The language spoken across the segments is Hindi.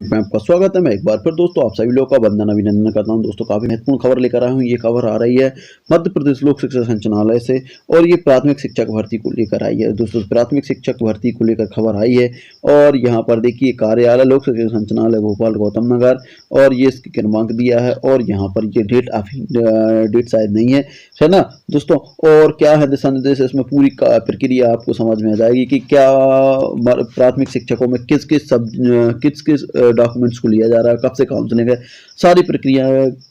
मैं आपका स्वागत है। मैं एक बार फिर दोस्तों आप सभी लोगों का वंदन अभिनंदन करता हूं। दोस्तों काफी महत्वपूर्ण खबर लेकर आया हूं। ये खबर आ रही है मध्य प्रदेश लोक शिक्षा संचालनालय से और ये प्राथमिक शिक्षक भर्ती को लेकर आई है। दोस्तों प्राथमिक शिक्षक भर्ती को लेकर खबर आई है और यहाँ पर देखिए कार्यालय लोक शिक्षा संचालनालय भोपाल गौतम नगर और ये इसकी क्रमांक दिया है और यहाँ पर ये डेट शायद नहीं है ना दोस्तों। और क्या है दिशा निर्देश, इसमें पूरी प्रक्रिया आपको समझ में आ जाएगी कि क्या प्राथमिक शिक्षकों में किस किस डॉक्यूमेंट्स को लिया जा रहा है, कब से काउंसलिंग है, सारी प्रक्रिया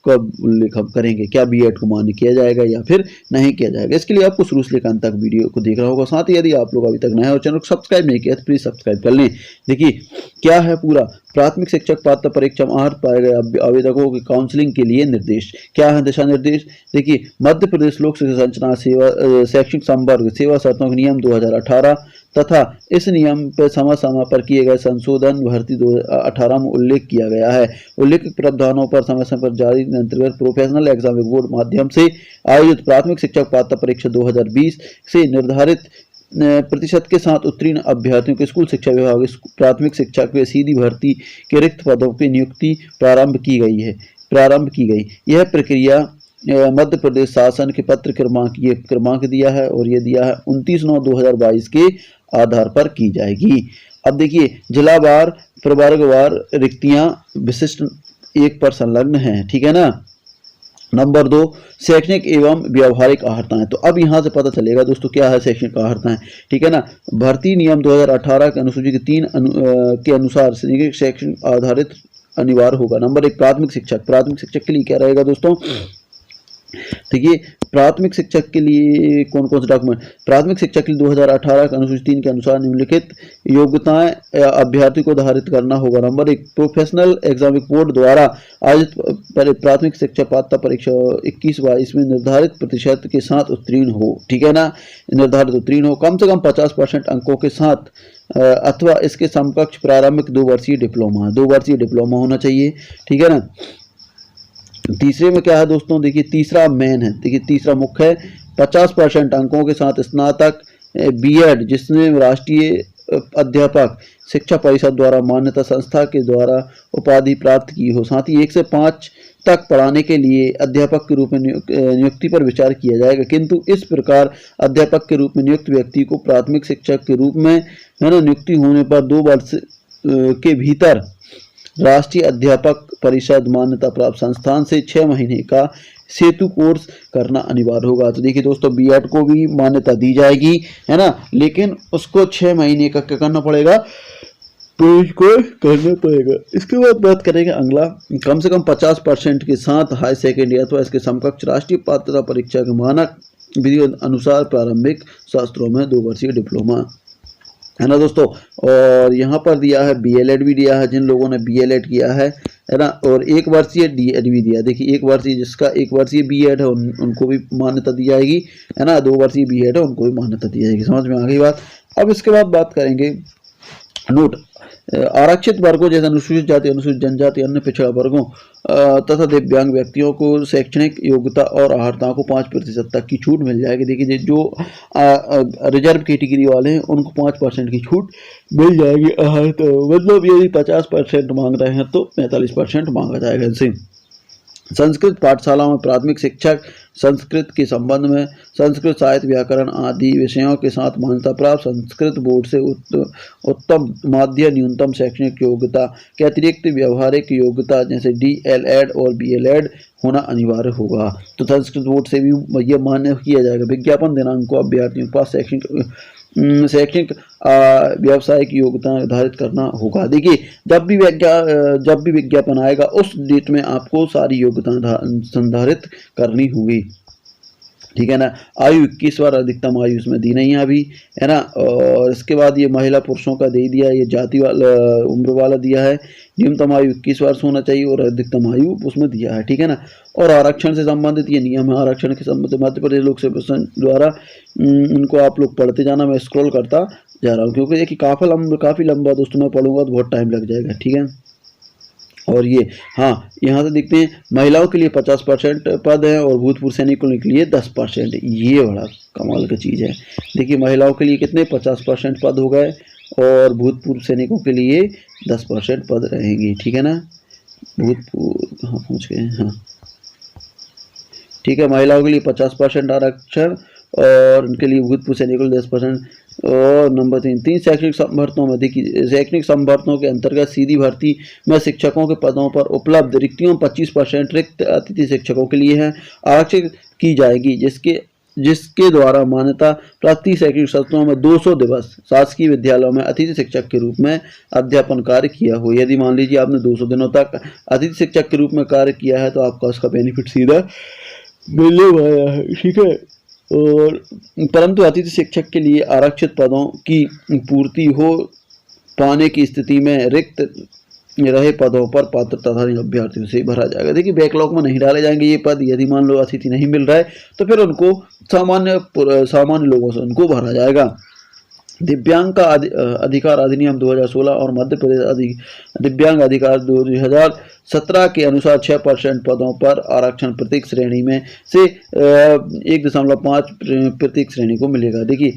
कब उल्लेख हम करेंगे, क्या बीएड को मान्य किया जाएगा या फिर नहीं किया जाएगा। इसके लिए आपको शुरू से लेकर अंत तक वीडियो को देख रहा होगा। साथ ही यदि आप लोग अभी तक नए हो चैनल को सब्सक्राइब नहीं किया तो प्लीज सब्सक्राइब कर लें। देखिए क्या है पूरा प्राथमिक शिक्षक पात्रता परीक्षा में आहत पाए गए आवेदकों की काउंसलिंग के लिए निर्देश। क्या है दिशा निर्देश, देखिए मध्य प्रदेश लोक शिक्षा संचालनालय सेवा शैक्षणिक संवर्ग सेवा शर्तों के नियम 2018 तथा इस नियम पर समय समय पर किए गए संशोधन भर्ती 2018 में उल्लेख किया गया है। उल्लेखित प्रावधानों पर समय समय पर जारी अंतर्गत प्रोफेशनल एग्जाम बोर्ड माध्यम से आयोजित प्राथमिक शिक्षक पात्रता परीक्षा 2020 से निर्धारित प्रतिशत के साथ उत्तीर्ण अभ्यर्थियों के स्कूल शिक्षा विभाग प्राथमिक शिक्षा के सीधी भर्ती के रिक्त पदों की नियुक्ति प्रारंभ की गई। यह प्रक्रिया मध्य प्रदेश शासन के पत्र क्रमांक दिया है और ये दिया है 29/9/2022 के आधार पर की जाएगी। अब देखिए जिलावार प्रवर्गवार रिक्तियां विशिष्ट 1 पर संलग्न हैं, ठीक है ना। नंबर 2 शैक्षणिक एवं व्यावहारिक अर्हताएं। तो अब यहाँ से पता चलेगा दोस्तों क्या है शैक्षणिक अर्हताएं, ठीक है ना। भर्ती नियम 2018 के अनुसूची के 3 के अनुसार शैक्षणिक आधारित अनिवार्य होगा। नंबर 1 प्राथमिक शिक्षक के लिए क्या रहेगा दोस्तों, देखिए प्राथमिक शिक्षक के लिए कौन कौन से डॉक्यूमेंट, प्राथमिक शिक्षक के लिए 2018 के अनुसूची 3 के अनुसार निम्नलिखित योग्यताएं अभ्यर्थी को धारित करना होगा। नंबर 1 प्रोफेशनल एग्जामिक बोर्ड द्वारा आयोजित प्राथमिक शिक्षा पात्रता परीक्षा 21-22 में निर्धारित प्रतिशत के साथ उत्तीर्ण हो, ठीक है ना, निर्धारित उत्तीर्ण हो, कम से कम 50% अंकों के साथ अथवा इसके समकक्ष प्रारंभिक 2 वर्षीय डिप्लोमा होना चाहिए, ठीक है ना। तीसरे में क्या है दोस्तों, देखिए तीसरा मेन है, देखिए तीसरा मुख्य है 50% अंकों के साथ स्नातक बीएड जिसमें राष्ट्रीय अध्यापक शिक्षा परिषद द्वारा मान्यता संस्था के द्वारा उपाधि प्राप्त की हो। साथ ही 1 से 5 तक पढ़ाने के लिए अध्यापक के रूप में नियुक्ति पर विचार किया जाएगा, किंतु इस प्रकार अध्यापक के रूप में नियुक्त व्यक्ति को प्राथमिक शिक्षक के रूप में है ना नियुक्ति होने पर 2 वर्ष के भीतर राष्ट्रीय अध्यापक परिषद मान्यता प्राप्त संस्थान से 6 महीने का सेतु कोर्स करना अनिवार्य होगा। तो देखिए दोस्तों बीएड को भी मान्यता दी जाएगी, है ना, लेकिन उसको 6 महीने का क्या करना पड़ेगा, कोर्स करना पड़ेगा। इसके बाद बात करेंगे अगला, कम से कम 50% के साथ हाई सेकेंडरी अथवा इसके समकक्ष राष्ट्रीय पात्रता परीक्षा के मानक विधि अनुसार प्रारंभिक शास्त्रों में 2 वर्षीय डिप्लोमा, है ना दोस्तों। और यहाँ पर दिया है बीएलएड भी दिया है, जिन लोगों ने बीएलएड किया है ना, और 1 वर्षीय डीएड भी दिया। देखिए 1 वर्षीय जिसका 1 वर्षीय बीएड है उनको भी मान्यता दी जाएगी, है ना, 2 वर्षीय बीएड है उनको भी मान्यता दी जाएगी। समझ में आ गई बात। अब इसके बाद बात करेंगे नोट आरक्षित वर्गों जैसे अनुसूचित जाति, अनुसूचित जनजाति, अन्य पिछड़ा वर्गों तथा दिव्यांग व्यक्तियों को शैक्षणिक योग्यता और अर्हताओं को 5% तक की छूट मिल जाएगी। देखिए जो रिजर्व कैटेगरी वाले हैं उनको 5% की छूट मिल जाएगी। मतलब यदि 50% मांग रहे हैं तो 45% मांगा जाएगा इनसे। संस्कृत पाठशालाओं में प्राथमिक शिक्षक संस्कृत के संबंध में संस्कृत साहित्य व्याकरण आदि विषयों के साथ मान्यता प्राप्त संस्कृत बोर्ड से उत्तम माध्य न्यूनतम शैक्षणिक योग्यता के अतिरिक्त व्यवहारिक योग्यता जैसे डीएलएड और बीएलएड होना अनिवार्य होगा। तो संस्कृत बोर्ड से भी यह मान्य किया जाएगा। विज्ञापन दिनांक को अभ्यर्थियों के पास शैक्षणिक व्यावसायिक योग्यता निर्धारित करना होगा। देखिए जब भी विज्ञापन आएगा उस डेट में आपको सारी योग्यता संधारित करनी होगी, ठीक है ना। आयु 21 वर्ष अधिकतम आयु इसमें दी नहीं है अभी, है ना। और इसके बाद ये महिला पुरुषों का दे दिया, ये जाति वाला उम्र वाला दिया है। न्यूनतम आयु 21 वर्ष होना चाहिए और अधिकतम आयु उसमें दिया है, ठीक है ना। और आरक्षण से संबंधित ये नियम है। आरक्षण के संबंधित मध्य प्रदेश लोक सेवा द्वारा इनको आप लोग पढ़ते जाना, मैं स्क्रॉल करता जा रहा हूँ क्योंकि देखिए काफ़ी लंबा दोस्तों मैं पढ़ूंगा तो बहुत टाइम लग जाएगा, ठीक है। और ये हाँ यहाँ से देखते हैं महिलाओं के लिए 50% पद है और भूतपूर्व सैनिकों के लिए 10%। ये बड़ा कमाल की चीज़ है। देखिए महिलाओं के लिए कितने 50% पद हो गए और भूतपूर्व सैनिकों के लिए 10% पद रहेंगे, ठीक है ना। भूतपूर्व, हाँ पहुँच गए, हाँ ठीक है। महिलाओं के लिए 50% आरक्षण और उनके लिए भूतपूर्व सैनिकों के लिए 10%। और नंबर 3 शैक्षणिक संभर्तों में देखिए, शैक्षणिक संभर्तों के अंतर्गत सीधी भर्ती में शिक्षकों के पदों पर उपलब्ध रिक्तियों 25% रिक्त अतिथि शिक्षकों के लिए है आरक्षित की जाएगी, जिसके द्वारा मान्यता प्राप्त शैक्षणिक संस्थाओं में 200 दिवस शासकीय विद्यालयों में अतिथि शिक्षक के रूप में अध्यापन कार्य किया हो। यदि मान लीजिए आपने 200 दिनों तक अतिथि शिक्षक के रूप में कार्य किया है तो आपका उसका बेनिफिट सीधा मिलने वाला है, ठीक है। और परंतु अतिथि शिक्षक के लिए आरक्षित पदों की पूर्ति हो पाने की स्थिति में रिक्त रहे पदों पर पात्रताधारी अभ्यर्थियों से भरा जाएगा। देखिए बैकलॉग में नहीं डाले जाएंगे ये पद। यदि मान लो अतिथि नहीं मिल रहा है तो फिर उनको सामान्य लोगों से उनको भरा जाएगा। दिव्यांग का अधिकार अधिनियम 2016 और मध्य प्रदेश दिव्यांग अधिकार 2017 के अनुसार 6% पदों पर आरक्षण प्रत्येक श्रेणी में से 1.5 प्रत्येक श्रेणी को मिलेगा। देखिए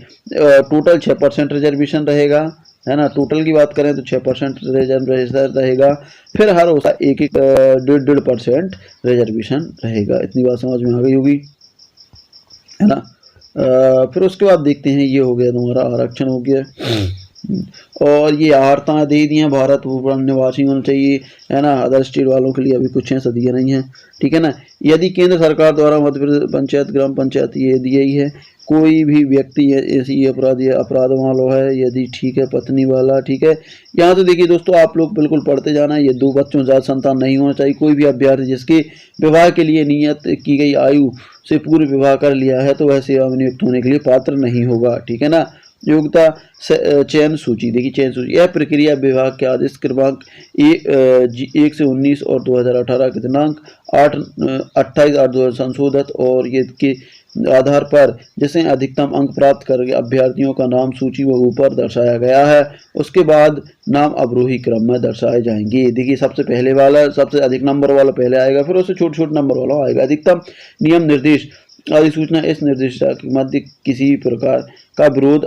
टोटल 6% रिजर्वेशन रहेगा, है ना। टोटल की बात करें तो 6% रिजर्वेशन रहेगा, फिर हर उसका 1.5% रिजर्वेशन रहेगा। इतनी बात समझ में आ गई होगी, है ना। फिर उसके बाद देखते हैं, ये हो गया तुम्हारा आरक्षण हो गया। और ये आहारताएँ दे दी हैं, भारत भूखंड निवासी होना चाहिए, है ना। अदर स्टेट वालों के लिए अभी कुछ ऐसा दिया नहीं है, ठीक है ना। यदि केंद्र सरकार द्वारा मध्य प्रदेश पंचायत ग्राम पंचायत ये दिया ही है, कोई भी व्यक्ति ऐसी अपराध वालों है यदि, ठीक है, पत्नी वाला, ठीक है। यहाँ तो देखिए दोस्तों आप लोग बिल्कुल पढ़ते जाना। ये 2 बच्चों ज़्यादा संतान नहीं होना चाहिए। कोई भी अभ्यर्थी जिसके विवाह के लिए नियत की गई आयु से पूर्व विवाह कर लिया है तो वह सेवा में नियुक्त होने के लिए पात्र नहीं होगा, ठीक है ना। योग्यता चयन सूची, देखिए चयन सूची, यह प्रक्रिया विभाग के आदेश क्रमांक 1 से 19 और 2018 के दिनांक 28/8/2000 संशोधित और ये के आधार पर जिसे अधिकतम अंक प्राप्त करके अभ्यर्थियों का नाम सूची में ऊपर दर्शाया गया है, उसके बाद नाम अवरोही क्रम में दर्शाए जाएंगे। देखिए सबसे पहले वाला, सबसे अधिक नंबर वाला पहले आएगा, फिर उससे छोटे छोटे नंबर वाला आएगा। अधिकतम नियम निर्देश अधिसूचना, इस निर्देशिका के मध्य किसी प्रकार का विरोध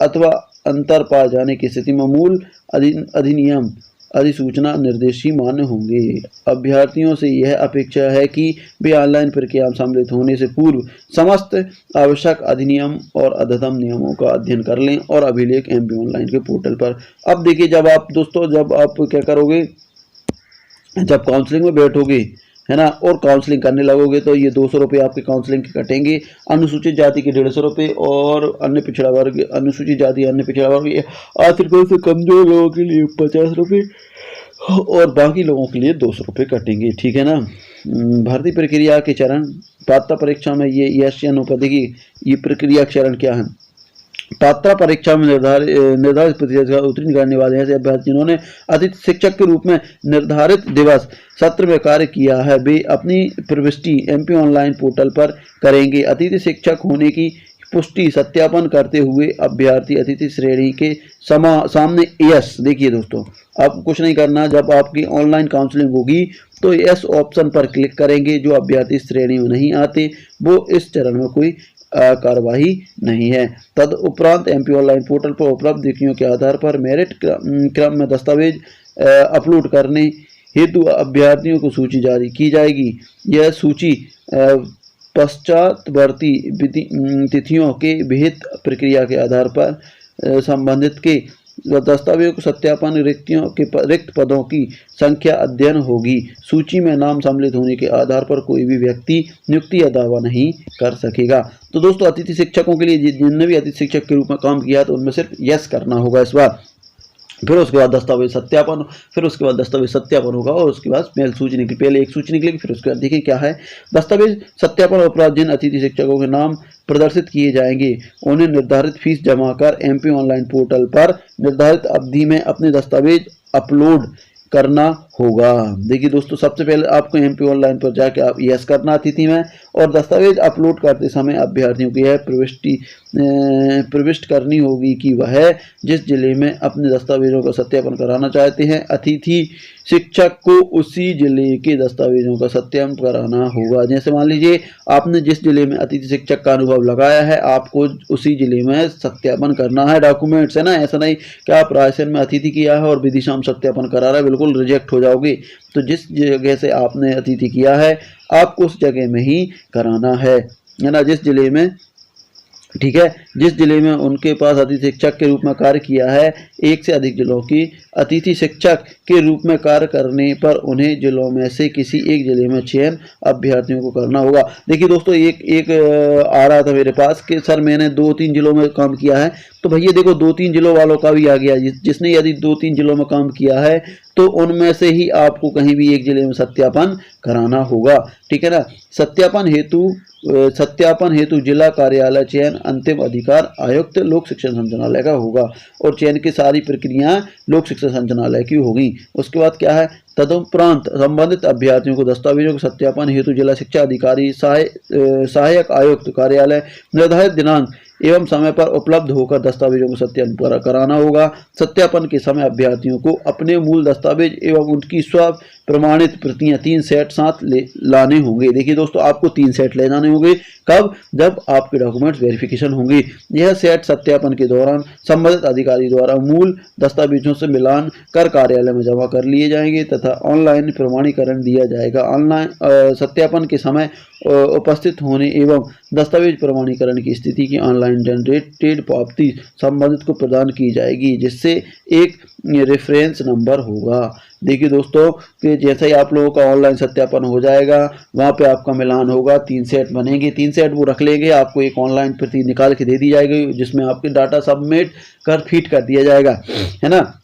अथवा अंतर पाए जाने की स्थिति में मूल अधिनियम अधिसूचना निर्देश ही मान्य होंगे। अभ्यर्थियों से यह अपेक्षा है कि वे ऑनलाइन प्रक्रिया में सम्मिलित होने से पूर्व समस्त आवश्यक अधिनियम और अद्यतन नियमों का अध्ययन कर लें और अभिलेख एमपी ऑनलाइन के पोर्टल पर। अब देखिए जब आप दोस्तों, जब आप क्या करोगे, जब काउंसलिंग में बैठोगे, है ना, और काउंसलिंग करने लगोगे तो ये 200 रुपये आपके काउंसलिंग के कटेंगे। अनुसूचित जाति के 150 रुपये और अन्य पिछड़ा वर्ग, अनुसूचित जाति अन्य पिछड़ा वर्ग आर्थिक रूप से कमजोर लोगों के लिए 50 रुपये और बाकी लोगों के लिए 200 रुपये कटेंगे, ठीक है ना। भर्ती प्रक्रिया के चरण, पात्रता परीक्षा में ये यश या नो पद की ये प्रक्रिया के चरण क्या है। पात्रता परीक्षा में निर्धारित प्रतिशत का उत्तीर्ण करने वाले ऐसे अभ्यर्थी जिन्होंने अतिथि शिक्षक के रूप में निर्धारित दिवस सत्र में कार्य किया है, वे अपनी प्रविष्टि एमपी ऑनलाइन पोर्टल पर करेंगे। अतिथि शिक्षक होने की पुष्टि सत्यापन करते हुए अभ्यर्थी अतिथि श्रेणी के सामने यस, देखिए दोस्तों आप कुछ नहीं करना, जब आपकी ऑनलाइन काउंसलिंग होगी तो यस ऑप्शन पर क्लिक करेंगे। जो अभ्यर्थी श्रेणी में नहीं आते वो इस चरण में कोई कार्यवाही नहीं है। तद उपरांत एमपी ऑनलाइन पोर्टल पर उपलब्ध रिक्तियों के आधार पर मेरिट क्रम में दस्तावेज अपलोड करने हेतु अभ्यर्थियों को सूची जारी की जाएगी। यह सूची पश्चातवर्ती तिथियों के विहित प्रक्रिया के आधार पर संबंधित के दस्तावेजों को सत्यापन रिक्त पदों की संख्या अध्ययन होगी। सूची में नाम सम्मिलित होने के आधार पर कोई भी व्यक्ति नियुक्ति या दावा नहीं कर सकेगा। तो दोस्तों अतिथि शिक्षकों के लिए जिनने भी अतिथि शिक्षक के रूप में काम किया तो उनमें सिर्फ यस करना होगा इस बार। फिर उसके बाद दस्तावेज सत्यापन, फिर उसके बाद दस्तावेज सत्यापन होगा और उसके बाद मेल सूची निकली, पहले एक सूची निकलेगी, फिर उसके बाद देखिए क्या है दस्तावेज सत्यापन उपरांत जिन अतिथि शिक्षकों के नाम प्रदर्शित किए जाएंगे उन्हें निर्धारित फीस जमा कर एमपी ऑनलाइन पोर्टल पर निर्धारित अवधि में अपने दस्तावेज अपलोड करना होगा। देखिए दोस्तों, सबसे पहले आपको MP ऑनलाइन पर जाके आप यस करना अतिथि में, और दस्तावेज अपलोड करते समय अभ्यर्थियों की यह प्रविष्ट करनी होगी कि वह जिस जिले में अपने दस्तावेजों का सत्यापन कराना चाहते हैं, अतिथि शिक्षक को उसी जिले के दस्तावेजों का सत्यापन कराना होगा। जैसे मान लीजिए आपने जिस जिले में अतिथि शिक्षक का अनुभव लगाया है, आपको उसी जिले में सत्यापन करना है डॉक्यूमेंट्स, है ना। ऐसा नहीं कि आप रायसेन में अतिथि किया है और विदिशा में सत्यापन करा रहा है, बिल्कुल रिजेक्ट हो जाओगे। तो जिस जगह से आपने अतिथि किया है, आपको उस जगह में ही कराना है ना, जिस जिले में, ठीक है, जिस जिले में उनके पास अतिथि शिक्षक के रूप में कार्य किया है। एक से अधिक जिलों की अतिथि शिक्षक के रूप में कार्य करने पर उन्हें जिलों में से किसी एक जिले में चयन अभ्यर्थियों को करना होगा। देखिए दोस्तों, एक आ रहा था मेरे पास कि सर मैंने 2-3 जिलों में काम किया है, तो भैया देखो 2-3 जिलों वालों का भी आ गया। जिसने यदि 2-3 जिलों में काम किया है तो उनमें से ही आपको कहीं भी एक जिले में सत्यापन कराना होगा, ठीक है ना। सत्यापन हेतु जिला कार्यालय चयन अंतिम अधिकार आयुक्त लोक शिक्षण संचालनालय का होगा, और चयन की सारी प्रक्रियाएं लोक शिक्षण संचालनालय की होगी। उसके बाद क्या है, तदुपरांत संबंधित अभ्यर्थियों को दस्तावेजों के सत्यापन हेतु जिला शिक्षा अधिकारी सहायक आयुक्त कार्यालय निर्धारित दिनांक एवं समय पर उपलब्ध होकर दस्तावेजों को सत्यापन कराना होगा। सत्यापन के समय अभ्यर्थियों को अपने मूल दस्तावेज एवं उनकी स्व प्रमाणित प्रतियां 3 सेट साथ लाने होंगे। देखिए दोस्तों, आपको 3 सेट ले जाने होंगे। कब? जब आपके डॉक्यूमेंट्स वेरिफिकेशन होंगे। यह सेट सत्यापन के दौरान संबंधित अधिकारी द्वारा मूल दस्तावेजों से मिलान कर कार्यालय में जमा कर लिए जाएंगे तथा ऑनलाइन प्रमाणीकरण दिया जाएगा। ऑनलाइन सत्यापन के समय उपस्थित होने एवं दस्तावेज प्रमाणीकरण की स्थिति की ऑनलाइन जनरेटेड पावती संबंधित को प्रदान की जाएगी, जिससे एक रेफरेंस नंबर होगा। देखिए दोस्तों, कि जैसे ही आप लोगों का ऑनलाइन सत्यापन हो जाएगा, वहाँ पे आपका मिलान होगा, 3 सेट बनेंगे, 3 सेट वो रख लेंगे, आपको एक ऑनलाइन प्रति निकाल के दे दी जाएगी, जिसमें आपके डाटा सबमिट कर फीड कर दिया जाएगा, है ना।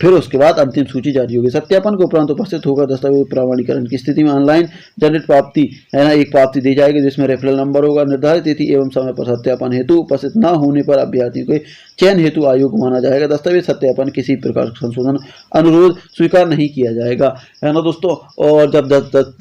फिर उसके बाद अंतिम सूची जारी होगी। सत्यापन के उपरांत उपस्थित होगा दस्तावेज प्रमाणीकरण की स्थिति में ऑनलाइन जनरेट पावती, है ना, एक पावती दी जाएगी जिसमें रेफरल नंबर होगा। निर्धारित तिथि एवं समय पर सत्यापन हेतु उपस्थित न होने पर अभ्यर्थियों के चयन हेतु आयोग माना जाएगा। दस्तावेज सत्यापन किसी प्रकार का संशोधन अनुरोध स्वीकार नहीं किया जाएगा, है ना दोस्तों। और जब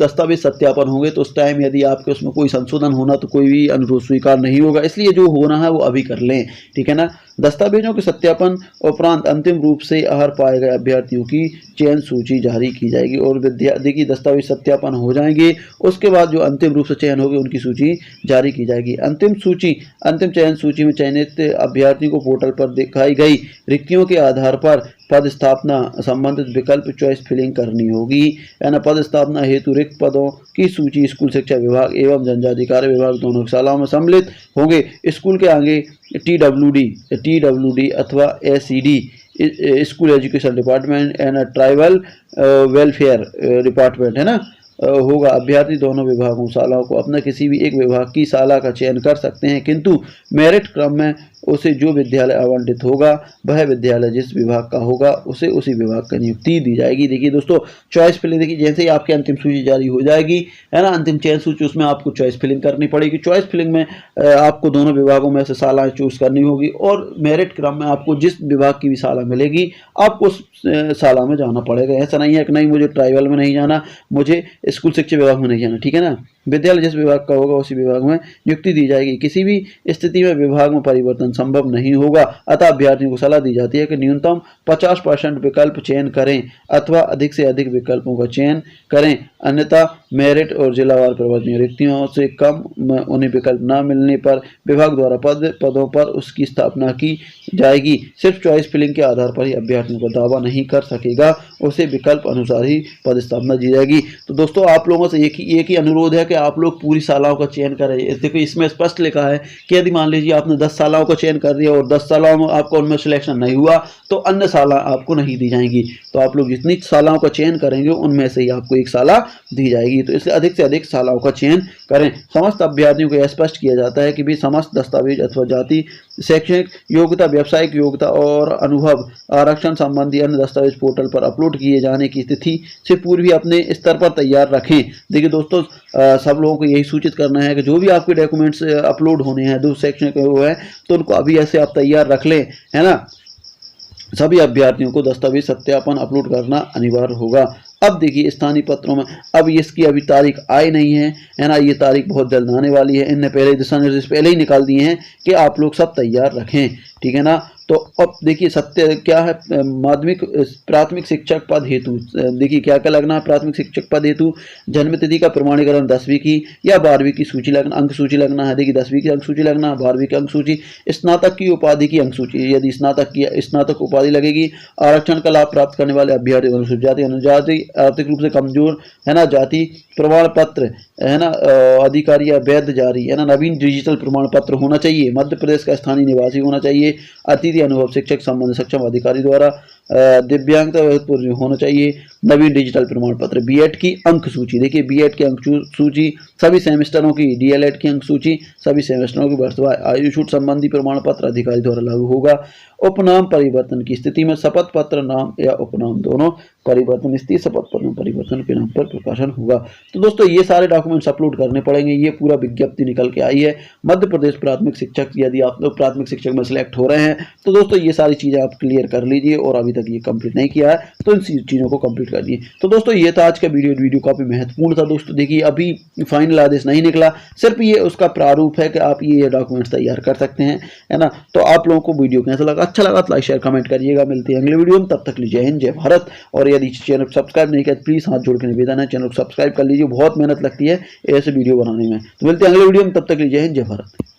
दस्तावेज सत्यापन होंगे तो उस टाइम यदि आपके उसमें कोई संशोधन होना तो कोई भी अनुरोध स्वीकार नहीं होगा, इसलिए जो होना है वो अभी कर लें, ठीक है ना। दस्तावेजों के सत्यापन उपरांत अंतिम रूप से अर्ह पाए गए अभ्यर्थियों की चयन सूची जारी की जाएगी और विद्यार्थी की दस्तावेज सत्यापन हो जाएंगे। उसके बाद जो अंतिम रूप से चयन होगी उनकी सूची जारी की जाएगी। अंतिम चयन सूची में चयनित अभ्यर्थियों को पोर्टल पर दिखाई गई रिक्तियों के आधार पर पद स्थापना संबंधित विकल्प चॉइस फिलिंग करनी होगी, है ना। पद स्थापना हेतु रिक्त पदों की सूची स्कूल शिक्षा विभाग एवं जनजातिकार विभाग दोनों शालाओं में सम्मिलित होंगे। स्कूल के आगे TWD अथवा SED school education department and tribal welfare department, है ना, होगा। अभ्यर्थी दोनों विभागों शालाओं को अपना किसी भी एक विभाग की शाला का चयन कर सकते हैं, किंतु मेरिट क्रम में उसे जो विद्यालय आवंटित होगा वह विद्यालय जिस विभाग का होगा उसे उसी विभाग का नियुक्ति दी जाएगी। देखिए दोस्तों, चॉइस फिलिंग, देखिए जैसे ही आपकी अंतिम सूची जारी हो जाएगी, है ना, अंतिम चयन सूची, उसमें आपको चॉइस फिलिंग करनी पड़ेगी। चॉइस फिलिंग में आपको दोनों विभागों में से शाला चूज करनी होगी और मेरिट क्रम में आपको जिस विभाग की भी शाला मिलेगी आपको उस शाला में जाना पड़ेगा। ऐसा नहीं है कि नहीं मुझे ट्राइबल में नहीं जाना, मुझे स्कूल शिक्षा विभाग में नहीं जाना, ठीक है ना। विद्यालय जिस विभाग का होगा उसी विभाग में नियुक्ति दी जाएगी। किसी भी स्थिति में विभाग में परिवर्तन संभव नहीं होगा, अतः अभ्यर्थियों को सलाह दी जाती है कि न्यूनतम 50% विकल्प चयन करें अथवा अधिक से अधिक विकल्पों का चयन करें, अन्यथा मेरिट और जिलावार प्रवर्तनीय रिक्तियों से कम उन्हें विकल्प न मिलने पर विभाग द्वारा पदों पर उसकी स्थापना की जाएगी। सिर्फ चॉइस फिलिंग के आधार पर ही अभ्यर्थियों का दावा नहीं कर सकेगा, उसे विकल्प अनुसार ही पद स्थापना दी जाएगी। तो दोस्तों, आप लोगों से एक ही अनुरोध है कि आप लोग पूरी शालाओं का चयन करें। देखो इसमें स्पष्ट लिखा है कि यदि मान लीजिए आपने 10 शालाओं का चयन कर दिया और 10 शालाओं में आपका उनमें सिलेक्शन नहीं हुआ तो अन्य शाला आपको नहीं दी जाएंगी। तो आप लोग जितनी शालाओं का चयन करेंगे उनमें से ही आपको एक शाला दी जाएगी। तो इसलिए अधिक से अधिक शालाओं का चयन करें। समस्त अभ्यर्थियों को यह स्पष्ट किया जाता है कि भी समस्त दस्तावेज अथवा जाति, शैक्षणिक योग्यता, व्यावसायिक योग्यता और अनुभव, आरक्षण संबंधी अन्य दस्तावेज पोर्टल पर अपलोड किए जाने की तिथि से पूर्व ही अपने स्तर पर तैयार रखें। देखिए दोस्तों, सब लोगों को यही सूचित करना है कि जो भी आपके डॉक्यूमेंट्स अपलोड होने हैं, दो शैक्षणिक वो है, तो उनको अभी ऐसे आप तैयार रख लें, है ना। सभी अभ्यर्थियों को दस्तावेज सत्यापन अपलोड करना अनिवार्य होगा। अब देखिए स्थानीय पत्रों में अब इसकी अभी तारीख आई नहीं है ना, ये तारीख बहुत जल्द आने वाली है। इनने पहले दिशा निर्देश पहले ही निकाल दिए हैं कि आप लोग सब तैयार रखें, ठीक है ना। तो अब देखिए सत्य क्या है, माध्यमिक प्राथमिक शिक्षक पद हेतु देखिए क्या क्या लगना है। प्राथमिक शिक्षक पद हेतु जन्म तिथि का प्रमाणीकरण 10वीं की या 12वीं की सूची लगना, अंक सूची लगना है। देखिए 10वीं की अंक सूची लगना, 12वीं की अंक सूची, स्नातक की उपाधि की अंक सूची, यदि स्नातक उपाधि लगेगी। आरक्षण का लाभ प्राप्त करने वाले अभ्यर्थी, अनुसूचित जाति, जनजाति, आर्थिक रूप से कमजोर है ना जाति, प्रमाण पत्र है ना अधिकारी या वैध जारी है ना, नवीन डिजिटल प्रमाण पत्र होना चाहिए, मध्य प्रदेश का स्थानीय निवासी होना चाहिए, अतिथि अनुभव शिक्षक संबंध सक्षम अधिकारी द्वारा दिव्यांगता होना चाहिए, नवीन डिजिटल प्रमाण पत्र, बीएड की अंक सूची। देखिए बीएड की अंक सूची, सभी सेमेस्टरों की, डीएलएड की अंक सूची, सभी सेमेस्टरों की वर्षवार आयु छूट संबंधी प्रमाण पत्र अधिकारी द्वारा लागू होगा। उपनाम परिवर्तन की स्थिति में शपथ पत्र नाम या उपनाम दोनों परिवर्तन स्थिति शपथ पत्र में परिवर्तन के नाम पर प्रकाशन होगा। तो दोस्तों ये सारे डॉक्यूमेंट्स अपलोड करने पड़ेंगे। ये पूरा विज्ञप्ति निकल के आई है। मध्य प्रदेश प्राथमिक शिक्षक, यदि आप लोग प्राथमिक शिक्षक में सिलेक्ट हो रहे हैं तो दोस्तों ये सारी चीज़ें आप क्लियर कर लीजिए, और अभी तक ये कंप्लीट नहीं किया है तो इन चीज़ों को कंप्लीट कर दिए। तो दोस्तों ये था आज का वीडियो काफ़ी महत्वपूर्ण था दोस्तों। देखिए अभी फाइनल आदेश नहीं निकला, सिर्फ ये उसका प्रारूप है कि आप ये डॉक्यूमेंट्स तैयार कर सकते हैं, है ना। तो आप लोगों को वीडियो कैसा लगा, अच्छा लगा तो लाइक शेयर कमेंट करिएगा। मिलते हैं अगले वीडियो में, तब तक लीजिए हिंद, जय भारत। और यदि चैनल को सब्सक्राइब नहीं किया तो प्लीज़ हाथ जोड़ के निवेदन है, चैनल को सब्सक्राइब कर लीजिए, बहुत मेहनत लगती है ऐसे वीडियो बनाने में। तो मिलते हैं अगले वीडियो में, तब तक लीजिए हिंद, जय भारत।